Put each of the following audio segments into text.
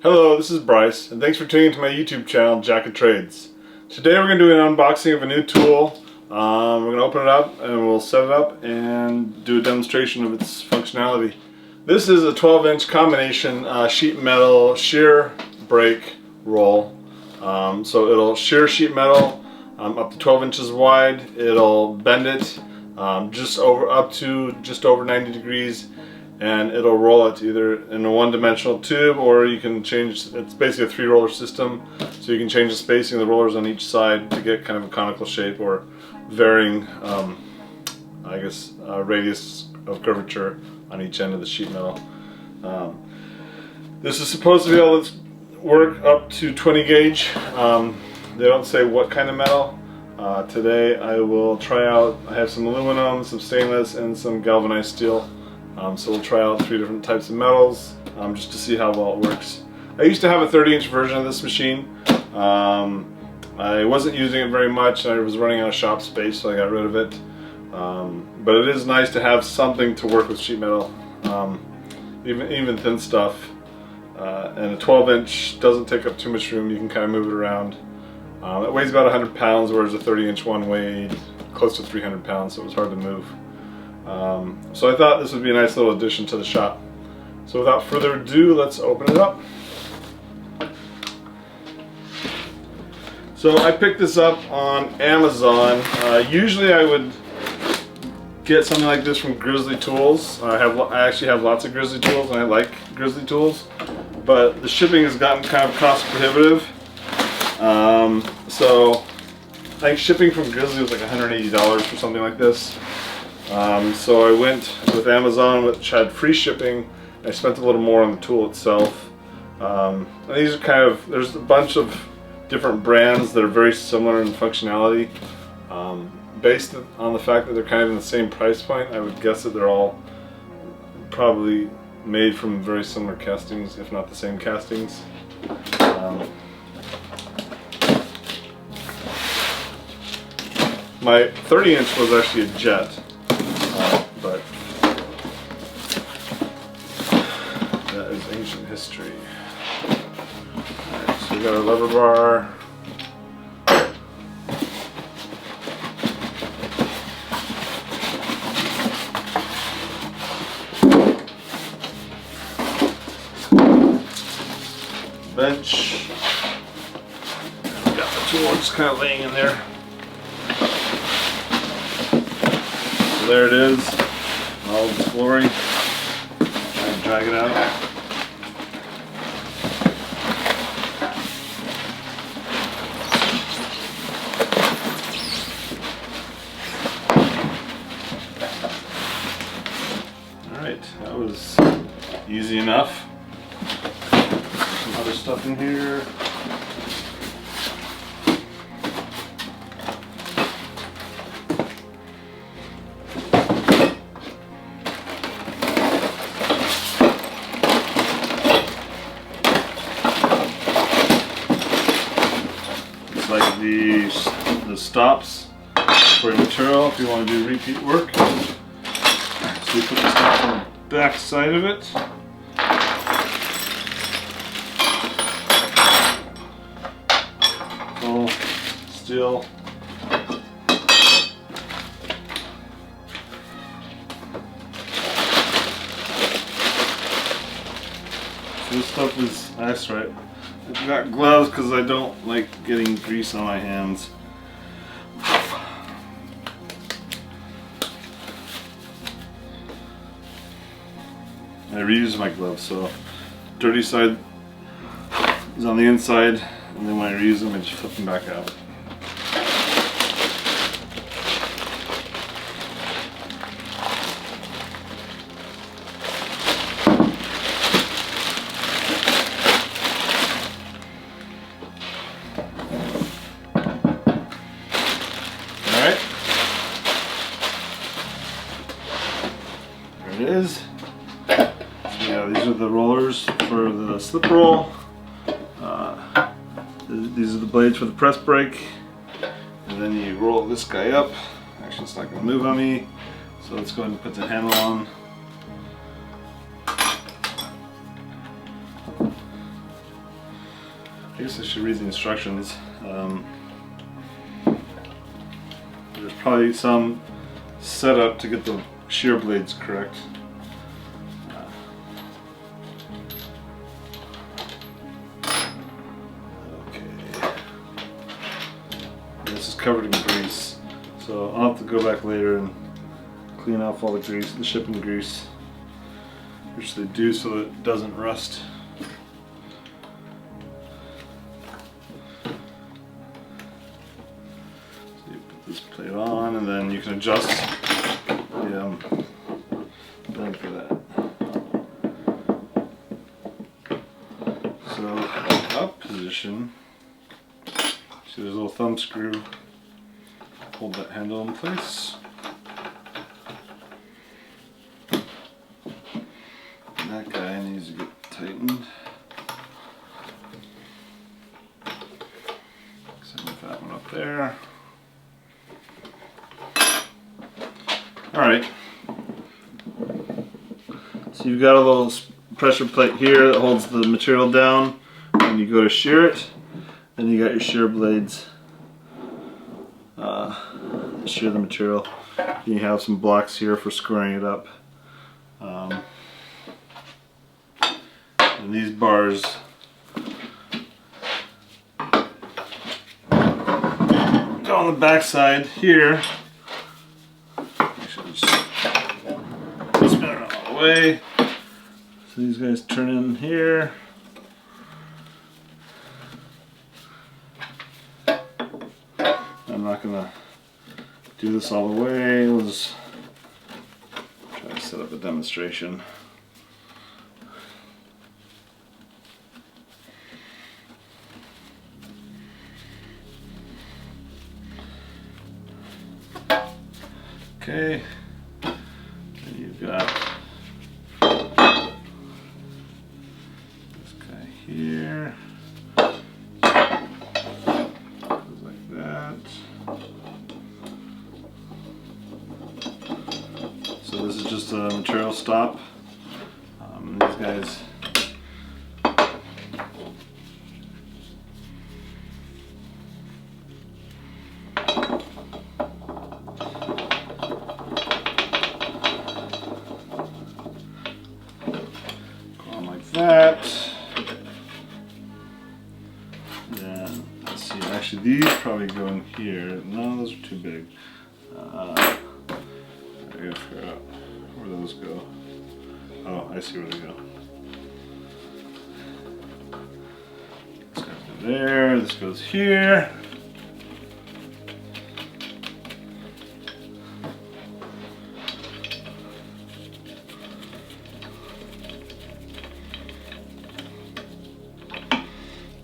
Hello, this is Bryce, and thanks for tuning into my YouTube channel, Jack of Trades. Today we're going to do an unboxing of a new tool. We're going to open it up and we'll set it up and do a demonstration of its functionality. This is a 12-inch combination sheet metal shear brake roll. So it'll shear sheet metal up to 12 inches wide. It'll bend it up to just over 90 degrees. And it'll roll it either in a one-dimensional tube, or you can change. It's basically a 3-roller system, so you can change the spacing of the rollers on each side to get kind of a conical shape or varying, radius of curvature on each end of the sheet metal. This is supposed to be able to work up to 20 gauge. They don't say what kind of metal. Today I will try out. I have some aluminum, some stainless, and some galvanized steel. So we'll try out 3 different types of metals just to see how well it works. I used to have a 30-inch version of this machine. I wasn't using it very much. I was running out of shop space, so I got rid of it. But it is nice to have something to work with sheet metal, even thin stuff. And a 12-inch doesn't take up too much room. You can kind of move it around. It weighs about 100 pounds, whereas a 30-inch one weighed close to 300 pounds, so it was hard to move. So I thought this would be a nice little addition to the shop. So without further ado, let's open it up. So I picked this up on Amazon. Usually I would get something like this from Grizzly Tools. I actually have lots of Grizzly Tools, and I like Grizzly Tools, but the shipping has gotten kind of cost prohibitive. So I think shipping from Grizzly was like $180 for something like this. So I went with Amazon, which had free shipping. I spent a little more on the tool itself. And these are there's a bunch of different brands that are very similar in functionality. Based on the fact that they're kind of in the same price point, I would guess that they're all probably made from very similar castings, if not the same castings. My 30-inch was actually a jet. But that is ancient history. Alright, so we got our lever bar. Bench. And we got the tool just kind of laying in there. So there it is. All its glory. And drag it out. Alright, that was easy enough. Some other stuff in here. Like the stops for your material if you want to do repeat work. So you put the stop on the back side of it. All steel. So this stuff is nice, right? I've got gloves because I don't like getting grease on my hands. I reuse my gloves, so dirty side is on the inside, and then when I reuse them, I just flip them back out. There it is. Yeah, these are the rollers for the slip roll. These are the blades for the press brake. And then you roll this guy up. Actually, it's not going to move on me. So let's go ahead and put the handle on. I guess I should read the instructions. There's probably some setup to get the shear blades correct. Okay. This is covered in grease, so I'll have to go back later and clean off all the grease, the shipping grease, which they do so that it doesn't rust. This plate on, and then you can adjust the thing for that. So, up position, see there's a little thumb screw, hold that handle in place. And that guy needs to get tightened. Same with that one up there. Alright, so you've got a little pressure plate here that holds the material down, and you go to shear it. Then you got your shear blades, shear the material. You have some blocks here for squaring it up. And these bars go on the back side here. Spin it all the way. So these guys turn in here. I'm not gonna do this all the way. We'll just try to set up a demonstration. Okay. You've got this guy here, goes like that. So this is just a material stop. These guys that. Then let's see. Actually, these probably go in here. No, those are too big. I gotta figure out where those go. Oh, I see where they go. This goes there. This goes here.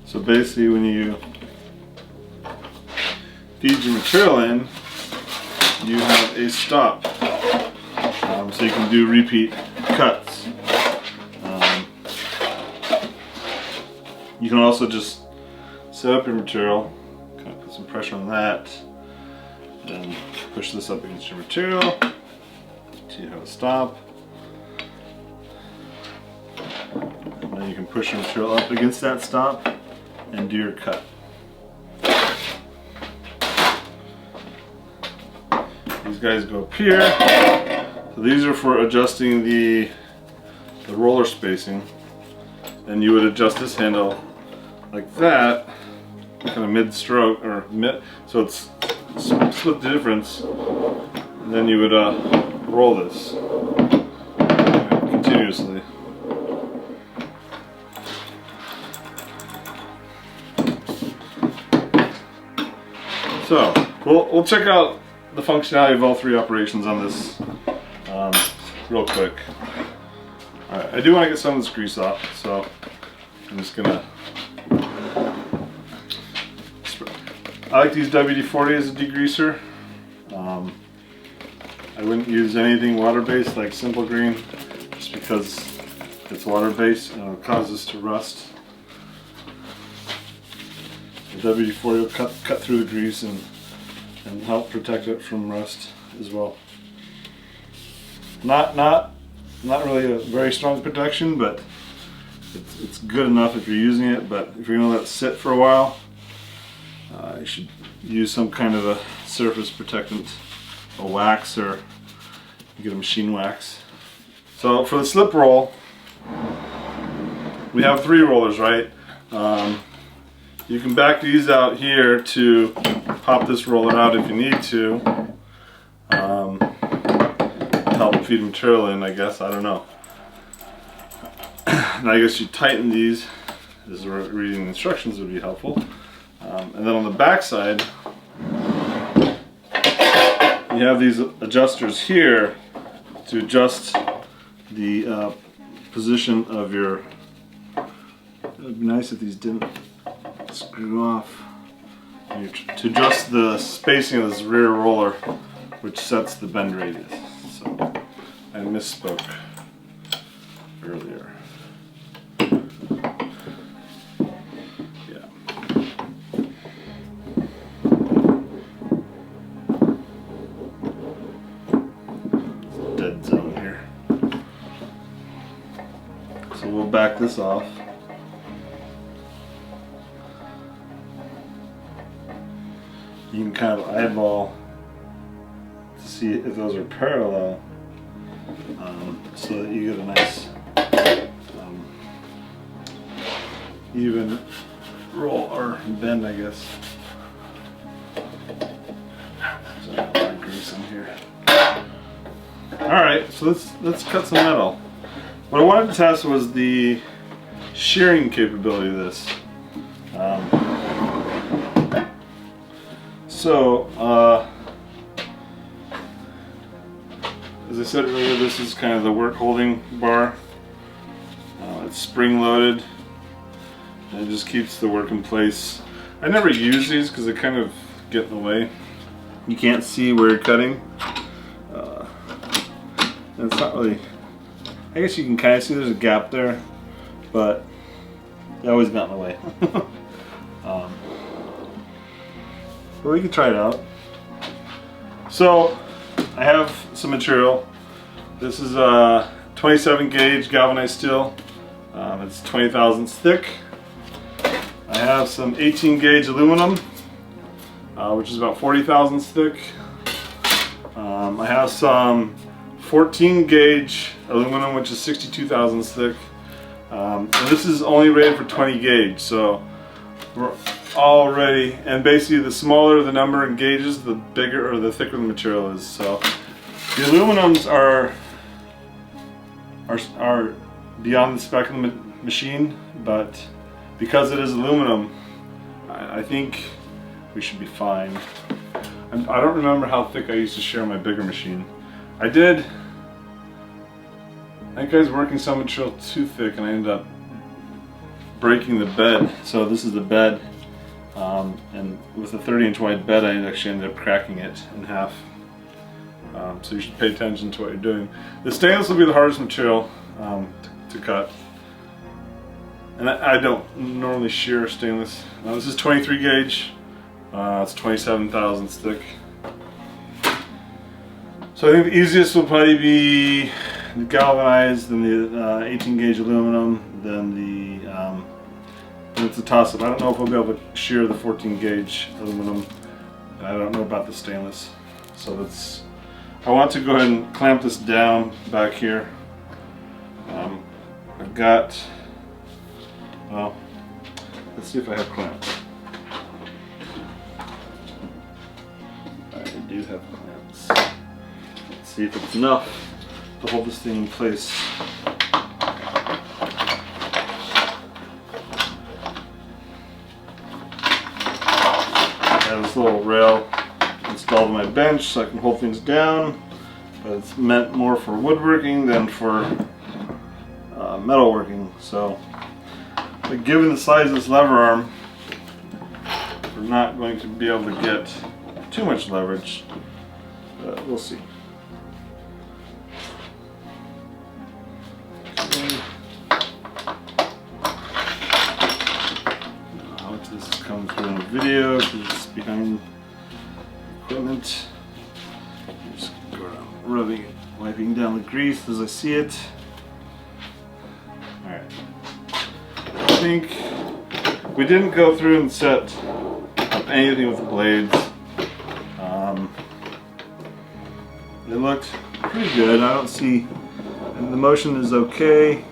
So basically when you feed your material in, you have a stop. So you can do repeat cuts. You can also just set up your material, kind of put some pressure on that, then push this up against your material so you have a stop. And then you can push your material up against that stop and do your cut. These guys go up here. So these are for adjusting the roller spacing. And you would adjust this handle like that, kind of mid-stroke, or mid, so it's split the difference. And then you would roll this continuously. So, we'll check out the functionality of all three operations on this real quick. Alright, I do want to get some of this grease off, so I'm just gonna... I like to use WD-40 as a degreaser. I wouldn't use anything water-based like Simple Green, just because it's water-based and it'll cause this to rust. The WD-40 will cut through the grease and help protect it from rust as well. Not really a very strong protection, but It's good enough if you're using it, but if you're going to let it sit for a while, you should use some kind of a surface protectant, a wax, or you get a machine wax. So for the slip roll, we have 3 rollers, right? You can back these out here to pop this roller out if you need to. Help feed material in, I guess. I don't know. And I guess you tighten these, as reading the instructions would be helpful. And then on the back side, you have these adjusters here to adjust the position of your. It would be nice if these didn't screw off. To adjust the spacing of this rear roller, which sets the bend radius. So I misspoke earlier. Dead zone here. So we'll back this off. You can kind of eyeball to see if those are parallel, so that you get a nice even roll or bend, I guess. So I got a lot of grease in here. Alright, so let's cut some metal. What I wanted to test was the shearing capability of this. As I said earlier, this is kind of the work holding bar. It's spring loaded, and it just keeps the work in place. I never use these because they kind of get in the way. You can't see where you're cutting. And it's not really, I guess you can kind of see there's a gap there, but they always got in the way. But we can try it out. So I have some material. This is a 27 gauge galvanized steel. It's 20 thousandths thick. I have some 18 gauge aluminum, which is about 40 thousandths thick. I have some 14 gauge aluminum, which is 62 thousandths thick. And this is only rated for 20 gauge, so we're already, and basically the smaller the number of gauges, the bigger or the thicker the material is. So the aluminums are beyond the spec of the machine, but because it is aluminum, I think we should be fine. I don't remember how thick I used to shear my bigger machine. I think I was working some material too thick and I ended up breaking the bed. So this is the bed, and with a 30-inch wide bed I actually ended up cracking it in half. So you should pay attention to what you're doing. The stainless will be the hardest material to cut. And I don't normally shear stainless. This is 23 gauge. It's 27 thousandths thick. So I think the easiest will probably be the galvanized, then the 18 gauge aluminum, then it's a toss up. I don't know if we'll be able to shear the 14 gauge aluminum. I don't know about the stainless. So I want to go ahead and clamp this down back here. I've got, well, let's see if I have clamps. I do have clamps. Let's see if it's enough to hold this thing in place. I have this little rail installed on my bench so I can hold things down, but it's meant more for woodworking than for metalworking. So, but given the size of this lever arm, we're not going to be able to get too much leverage. We'll see. How much this comes through in the video because it's behind equipment. Just go around rubbing it, wiping down the grease as I see it. Alright. think we didn't go through and set up anything with the blades. They looked pretty good. I don't see, and the motion is okay.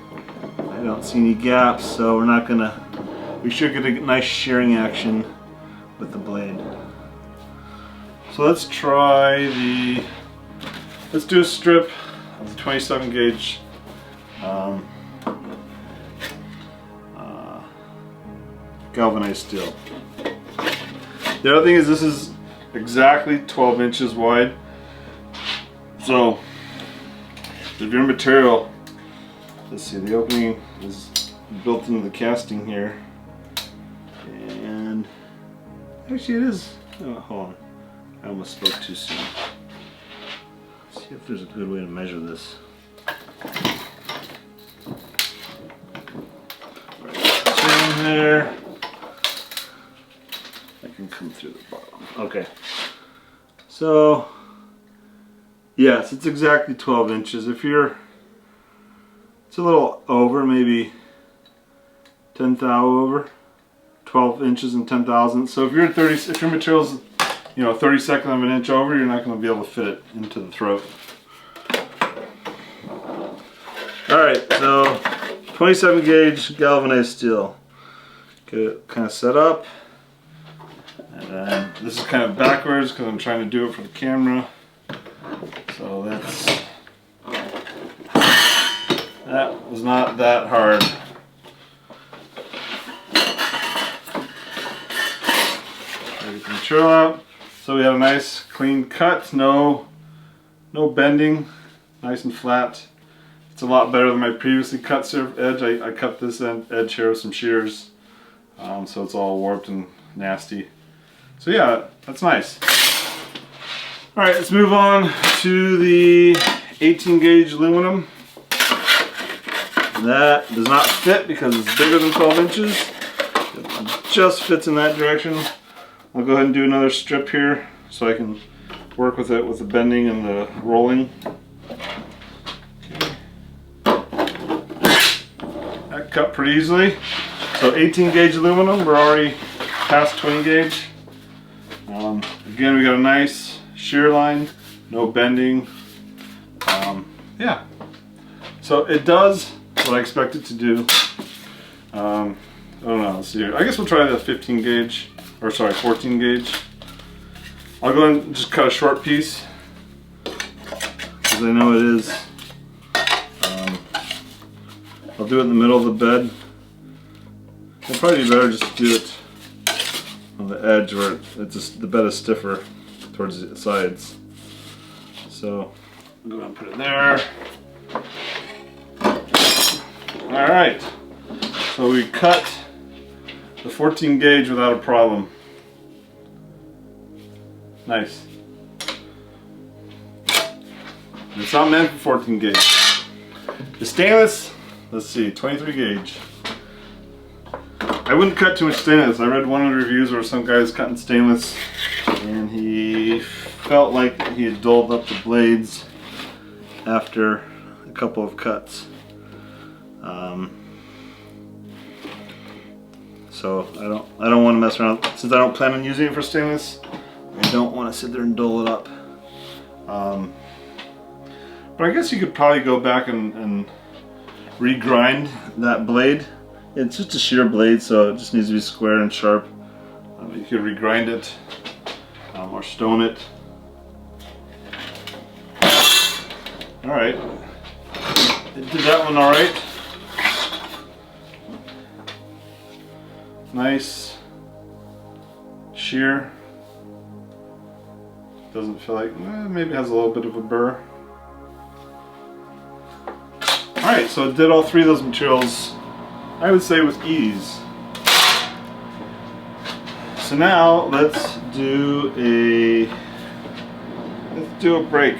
I don't see any gaps, so we should get a nice shearing action with the blade. So let's do a strip of the 27 gauge galvanized steel. The other thing is this is exactly 12 inches wide. So if your material, let's see, the opening is built into the casting here, and actually it is, oh, hold on, I almost spoke too soon. Let's see if there's a good way to measure this. Right in there. I can come through the bottom. Okay. So, yes, it's exactly 12 inches. If you're, it's a little over, maybe 10 thou over, 12 inches and 10 thousandths. So if you're if your material's, 32nd of an inch over, you're not going to be able to fit it into the throat. Alright, so 27 gauge galvanized steel. Get it kind of set up. And then this is kind of backwards because I'm trying to do it for the camera. So that was not that hard. Get the material out. So we have a nice clean cut, no bending, nice and flat. It's a lot better than my previously cut edge. I cut this edge here with some shears, so it's all warped and nasty. So yeah, that's nice. All right, let's move on to the 18 gauge aluminum. That does not fit because it's bigger than 12 inches. It just fits in that direction. I'll go ahead and do another strip here so I can work with it with the bending and the rolling. That cut pretty easily. So 18 gauge aluminum, we're already past 20 gauge. Again, we got a nice shear line, no bending. Yeah, so it does what I expect it to do. I don't know, let's see here. I guess we'll try the 15 gauge, or sorry, 14 gauge. I'll go and just cut a short piece because I know it is. I'll do it in the middle of the bed. It'll probably be better just to do it on the edge where it's just, the bed is stiffer towards the sides. So I'm going to put it there. Alright, so we cut the 14 gauge without a problem. Nice. And it's not meant for 14 gauge. The stainless, let's see, 23 gauge. I wouldn't cut too much stainless. I read one of the reviews where some guy was cutting stainless and he felt like he had dulled up the blades after a couple of cuts. So I don't want to mess around. Since I don't plan on using it for stainless, I don't want to sit there and dull it up. But I guess you could probably go back and regrind that blade. It's just a shear blade, so it just needs to be square and sharp. You could regrind it or stone it. Alright, it did that one alright. Nice shear. Doesn't feel like, maybe it has a little bit of a burr. Alright, so it did all three of those materials, I would say, with ease. So now let's do a break.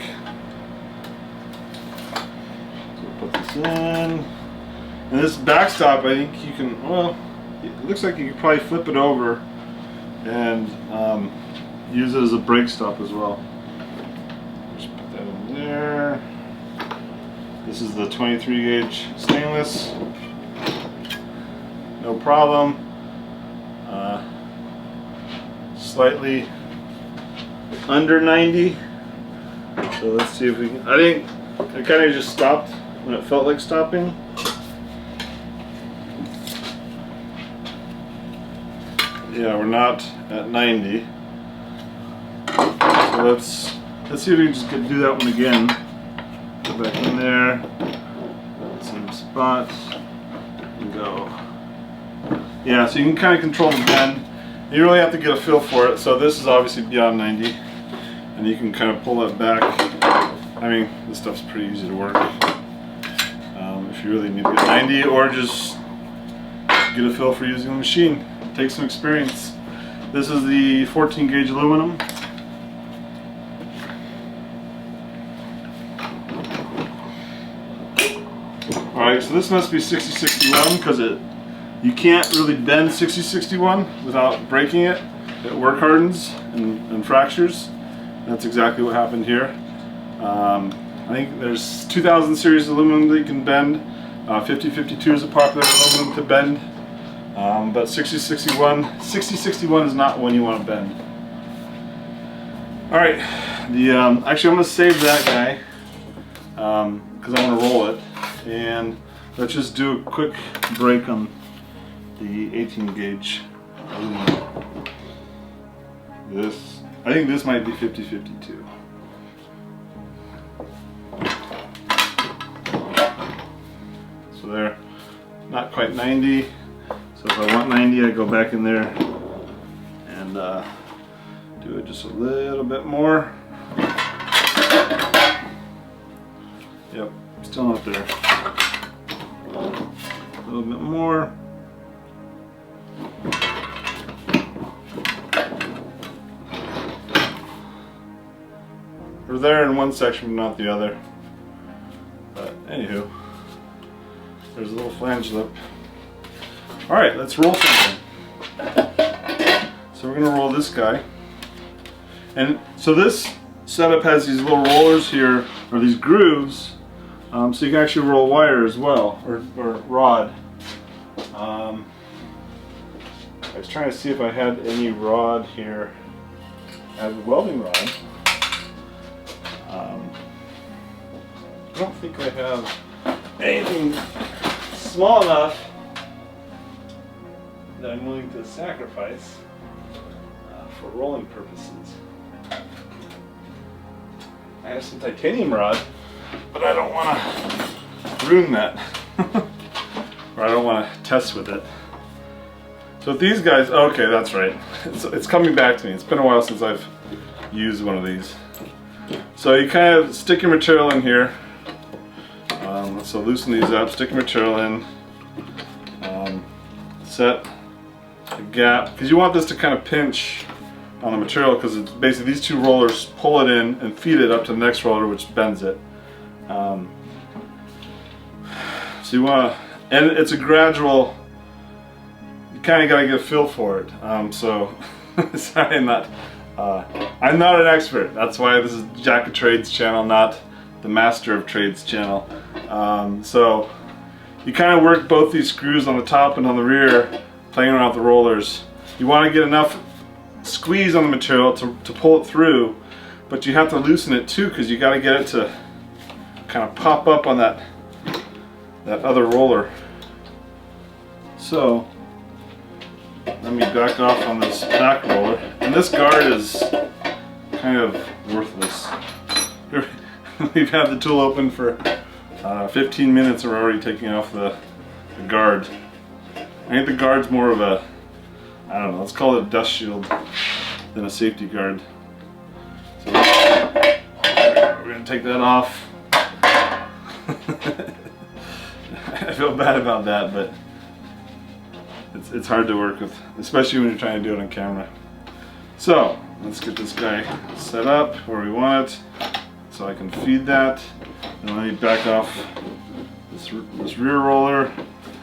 So put this in, and this backstop, I think you can, well, it looks like you could probably flip it over and use it as a brake stop as well. Just put that in there. This is the 23 gauge stainless. no problem. Slightly under 90. So let's see if we can. I think I kind of just stopped when it felt like stopping. Yeah, we're not at 90. So let's see if we can just do that one again. Go back in there, same spot, and go. Yeah, so you can kind of control the bend. You really have to get a feel for it. So this is obviously beyond 90, and you can kind of pull it back. I mean, this stuff's pretty easy to work. If you really need to get 90, or just get a feel for using the machine. Take some experience. This is the 14 gauge aluminum. Alright, so this must be 6061 because you can't really bend 6061 without breaking it. It work hardens and fractures. That's exactly what happened here. I think there's 2000 series aluminum that you can bend. 5052 is a popular aluminum to bend. But 6061 is not one you want to bend. Alright, actually I'm going to save that guy because I want to roll it. And let's just do a quick break on the 18 gauge aluminum. I think this might be 5052. So there, not quite 90. So if I want 90, I go back in there and do it just a little bit more. Yep, still not there. A little bit more. We're there in one section, but not the other. But anywho, there's a little flange lip. Alright, let's roll something. So we're going to roll this guy. And so this setup has these little rollers here, or these grooves, so you can actually roll wire as well, or rod. I was trying to see if I had any rod here. I have a welding rod. I don't think I have anything small enough that I'm willing to sacrifice for rolling purposes. I have some titanium rod, but I don't want to ruin that. Or I don't want to test with it. So with these guys, okay, that's right. It's coming back to me. It's been a while since I've used one of these. So you kind of stick your material in here. So loosen these up, stick your material in, set a gap, because you want this to kind of pinch on the material, because it's basically these two rollers pull it in and feed it up to the next roller, which bends it. So you want to, and it's a gradual, you kind of got to get a feel for it. So sorry, I'm not an expert. That's why this is Jack of Trades channel, not the Master of Trades channel. So you kind of work both these screws on the top and on the rear, playing around with the rollers. You want to get enough squeeze on the material to pull it through, but you have to loosen it too, because you got to get it to kind of pop up on that other roller. So let me back off on this back roller, and this guard is kind of worthless. We've had the tool open for 15 minutes and we're already taking off the guard. I think the guard's more of a, I don't know, let's call it a dust shield than a safety guard. So we're going to take that off. I feel bad about that, but it's hard to work with, especially when you're trying to do it on camera. So let's get this guy set up where we want it, so I can feed that. And let me back off this rear roller,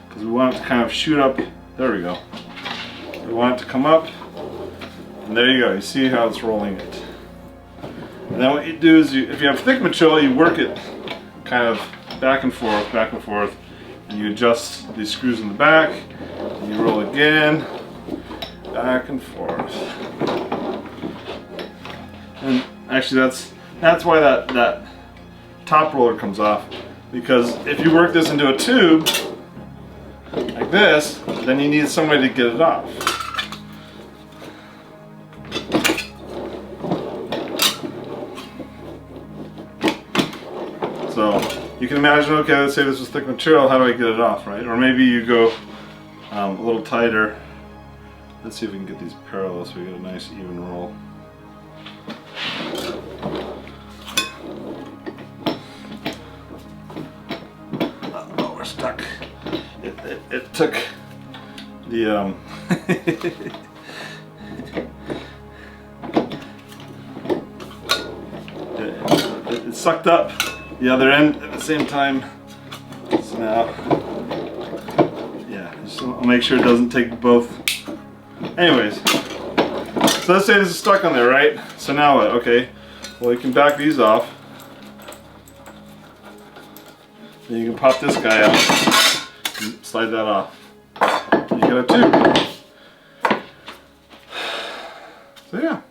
because we want it to kind of shoot up. There we go. We want it to come up, and there you go. You see how it's rolling it. And then what you do is, if you have thick material, you work it kind of back and forth, and you adjust these screws in the back. And You roll again, back and forth. And actually that's why that top roller comes off, because if you work this into a tube like this, then you need some way to get it off. So you can imagine, okay, let's say this was thick material, how do I get it off, right? Or maybe you go a little tighter. Let's see if we can get these parallel so we get a nice even roll. Oh, we're stuck. It took the it sucked up the other end at the same time. So now, yeah, just I'll make sure it doesn't take both. Anyways, so let's say this is stuck on there, right? So now what? Okay, well, you can back these off. Then you can pop this guy out and slide that off. You got a tube. So yeah,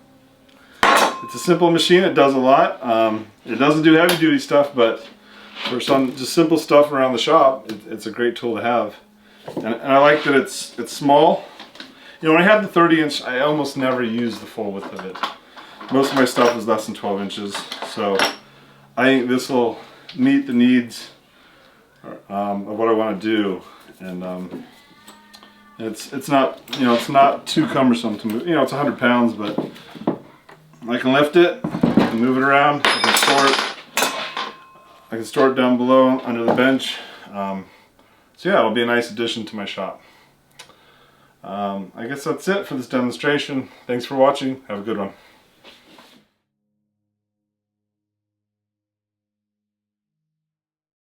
it's a simple machine. It does a lot. It doesn't do heavy duty stuff, but for some just simple stuff around the shop, it's a great tool to have. And I like that it's small. You know, when I had the 30-inch, I almost never used the full width of it. Most of my stuff is less than 12 inches, so I think this will meet the needs of what I want to do. And it's not, you know, it's not too cumbersome to move. You know, it's 100 pounds, but I can lift it, I can move it around, I can store it. I can store it down below under the bench. So yeah, it'll be a nice addition to my shop. I guess that's it for this demonstration. Thanks for watching. Have a good one.